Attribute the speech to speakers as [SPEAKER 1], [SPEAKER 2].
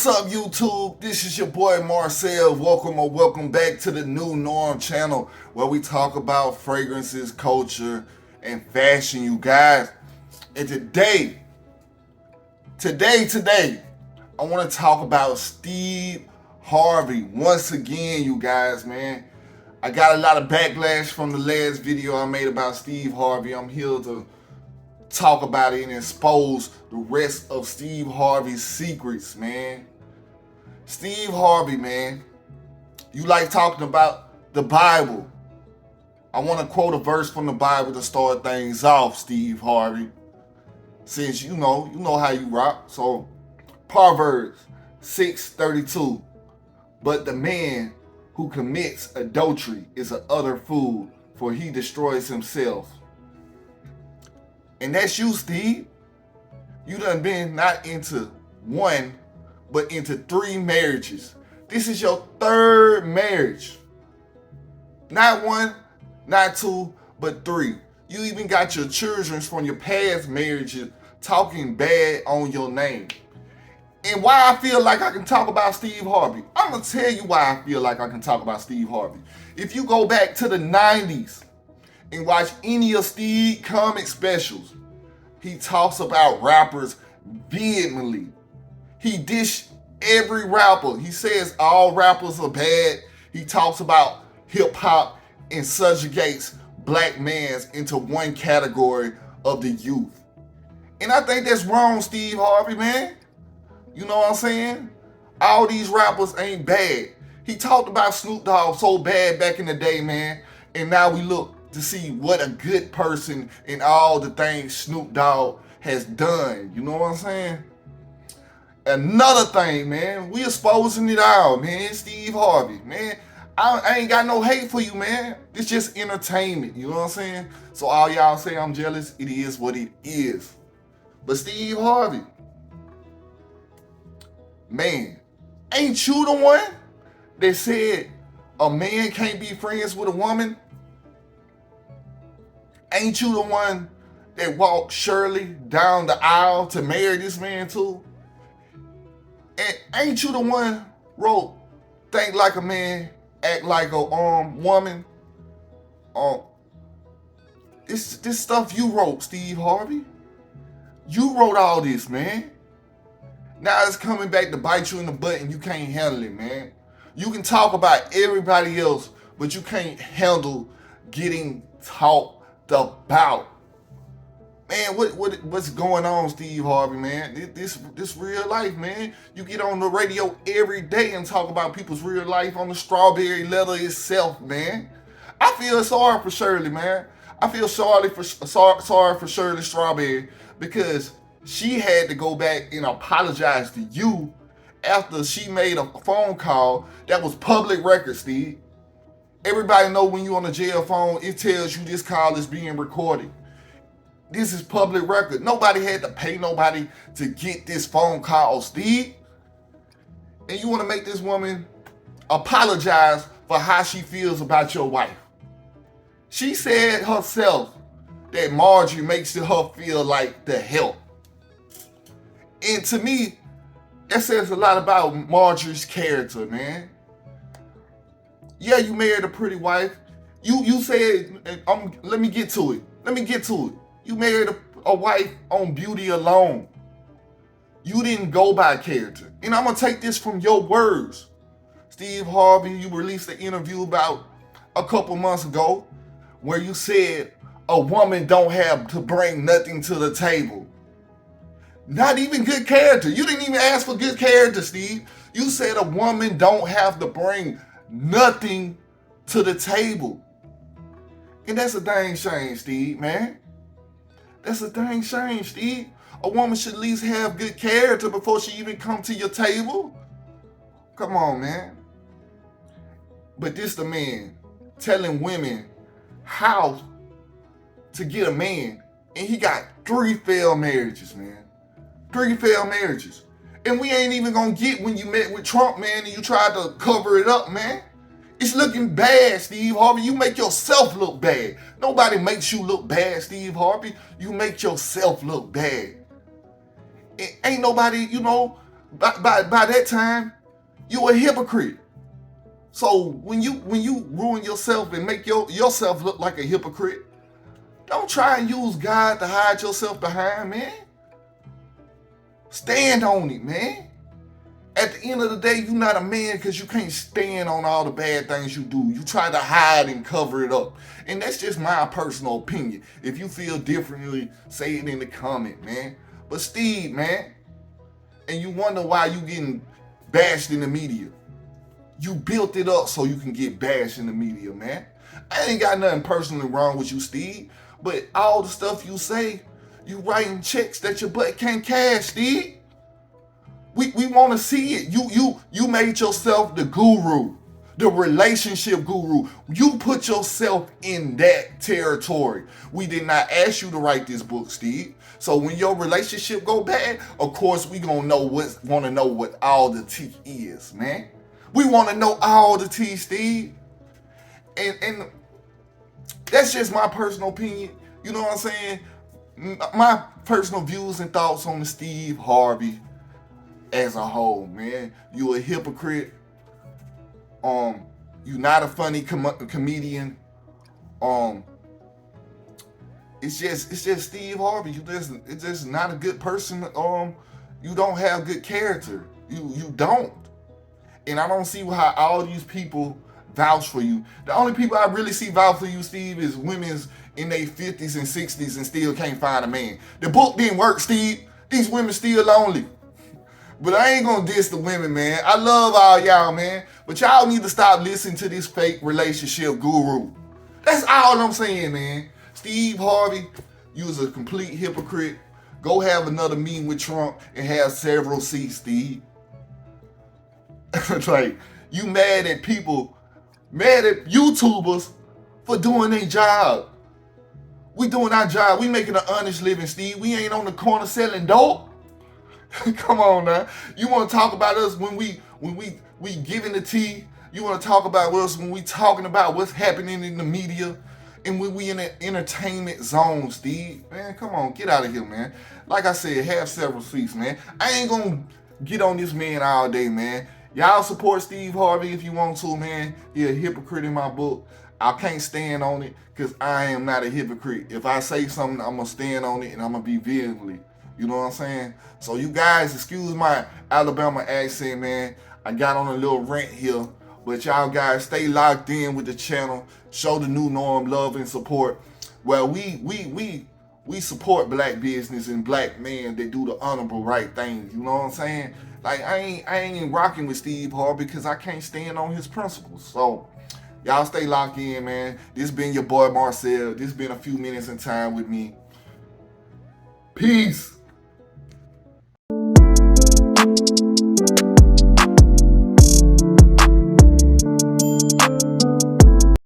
[SPEAKER 1] What's up, YouTube? This is your boy Marcel. Welcome back to the New Norm channel where we talk about fragrances, culture, and fashion, you guys. And today, I want to talk about Steve Harvey. Once again, you guys, man. I got a lot of backlash from the last video I made about Steve Harvey. I'm here to talk about it and expose the rest of Steve Harvey's secrets, man. Steve Harvey, man, you like talking about the Bible. I want to quote a verse from the Bible to start things off, Steve Harvey. Since you know how you rock. So, Proverbs 6:32. But the man who commits adultery is an utter fool, for he destroys himself. And that's you, Steve. You done been not into one, but into 3 marriages. This is your 3rd marriage. Not 1, not 2, but 3. You even got your children from your past marriages talking bad on your name. And why I feel like I can talk about Steve Harvey. I'm going to tell you why I feel like I can talk about Steve Harvey. If you go back to the 90s and watch any of Steve comic specials, he talks about rappers vehemently. He dish every rapper. He says all rappers are bad. He talks about hip hop and subjugates black mans into one category of the youth. And I think that's wrong, Steve Harvey, man. You know what I'm saying? All these rappers ain't bad. He talked about Snoop Dogg so bad back in the day, man. And now we look to see what a good person and all the things Snoop Dogg has done. You know what I'm saying? Another thing, man, we exposing it all, man. Steve Harvey, man. I ain't got no hate for you, man. It's just entertainment. You know what I'm saying? So all y'all say I'm jealous, it is what it is. But Steve Harvey, man, ain't you the one that said a man can't be friends with a woman? Ain't you the one that walked Shirley down the aisle to marry this man too? And ain't you the one wrote think like a man, act like a woman? This stuff you wrote, Steve Harvey. You wrote all this, man. Now it's coming back to bite you in the butt and you can't handle it, man. You can talk about everybody else, but you can't handle getting talked about. Man, what's going on, Steve Harvey, man? This real life, man. You get on the radio every day and talk about people's real life on the strawberry letter itself, man. I feel sorry for Shirley, man. I feel sorry for Shirley Strawberry because she had to go back and apologize to you after she made a phone call that was public record, Steve. Everybody know when you on a jail phone, it tells you this call is being recorded. This is public record. Nobody had to pay nobody to get this phone call, Steve. And you want to make this woman apologize for how she feels about your wife. She said herself that Marjorie makes her feel like the help. And to me, that says a lot about Marjorie's character, man. Yeah, you married a pretty wife. You said, let me get to it. You married a wife on beauty alone. You didn't go by character. And I'm going to take this from your words. Steve Harvey, you released an interview about a couple months ago where you said a woman don't have to bring nothing to the table. Not even good character. You didn't even ask for good character, Steve. You said a woman don't have to bring nothing to the table. And that's a dang shame, Steve, man. That's a dang shame, Steve. A woman should at least have good character before she even come to your table. Come on, man. But this the man telling women how to get a man. And he got 3 failed marriages, man. 3 failed marriages. And we ain't even gonna get when you met with Trump, man, and you tried to cover it up, man. It's looking bad, Steve Harvey. You make yourself look bad. Nobody makes you look bad, Steve Harvey. You make yourself look bad. Ain't nobody, By that time, you a hypocrite. So when you ruin yourself and make yourself look like a hypocrite, don't try and use God to hide yourself behind, man. Stand on it, man. At the end of the day, you're not a man because you can't stand on all the bad things you do. You try to hide and cover it up. And that's just my personal opinion. If you feel differently, say it in the comment, man. But Steve, man, and you wonder why you getting bashed in the media. You built it up so you can get bashed in the media, man. I ain't got nothing personally wrong with you, Steve. But all the stuff you say, you writing checks that your butt can't cash, Steve. We want to see it. You made yourself the guru, the relationship guru. You put yourself in that territory. We did not ask you to write this book, Steve. So when your relationship go bad, of course we want to know what all the tea is, man. We want to know all the tea, Steve. And that's just my personal opinion. You know what I'm saying? My personal views and thoughts on the Steve Harvey as a whole, man. You a hypocrite. You not a funny comedian. It's just Steve Harvey. It's just not a good person. You don't have good character. You don't. And I don't see how all these people vouch for you. The only people I really see vouch for you, Steve, is women's in their 50s and 60s and still can't find a man. The book didn't work, Steve. These women still lonely. But I ain't gonna diss the women, man. I love all y'all, man. But y'all need to stop listening to this fake relationship guru. That's all I'm saying, man. Steve Harvey, you was a complete hypocrite. Go have another meeting with Trump and have several seats, Steve. It's like, you mad at people, mad at YouTubers for doing their job. We doing our job. We making an honest living, Steve. We ain't on the corner selling dope. Come on now. You want to talk about us when we giving the tea? You want to talk about us when we talking about what's happening in the media and when we in the entertainment zone, Steve? Man, come on, get out of here, man. Like I said, have several seats, man. I ain't gonna get on this man all day, man. Y'all support Steve Harvey if you want to, man. He a hypocrite in my book. I can't stand on it because I am not a hypocrite. If I say something, I'm going to stand on it and I'm going to be vehemently. You know what I'm saying? So you guys, excuse my Alabama accent, man. I got on a little rant here. But y'all guys, stay locked in with the channel. Show the new norm love and support. Well, we support black business and black men that do the honorable right things. You know what I'm saying? Like, I ain't rocking with Steve Harvey because I can't stand on his principles. So, y'all stay locked in, man. This been your boy Marcel. This been a few minutes in time with me. Peace.